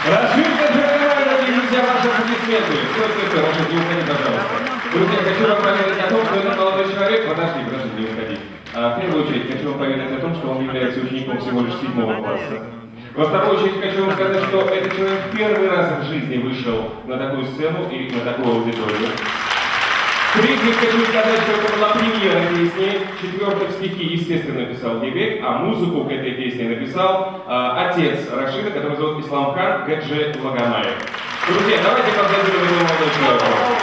Рашид Гаджиевой, дорогие друзья, ваши аплодисменты. Стой, Рашид, не уходи, пожалуйста. Друзья, хочу вам поведать о том, что этот молодой человек, подожди, не уходи. В первую очередь хочу вам поведать о том, что он является учеником всего лишь 7 класса. Во вторую очередь хочу вам сказать, что этот человек первый раз в жизни вышел на такую сцену и на такую аудиторию. В-третьих, хочу сказать, что это была премьера песни. В-четвертых, стихи, естественно, написал Гебек, а музыку к этой песне написал отец Рашида, который зовут Исламхан Гаджи Магомаев. Друзья, давайте поаплодируем этому молодому человеку.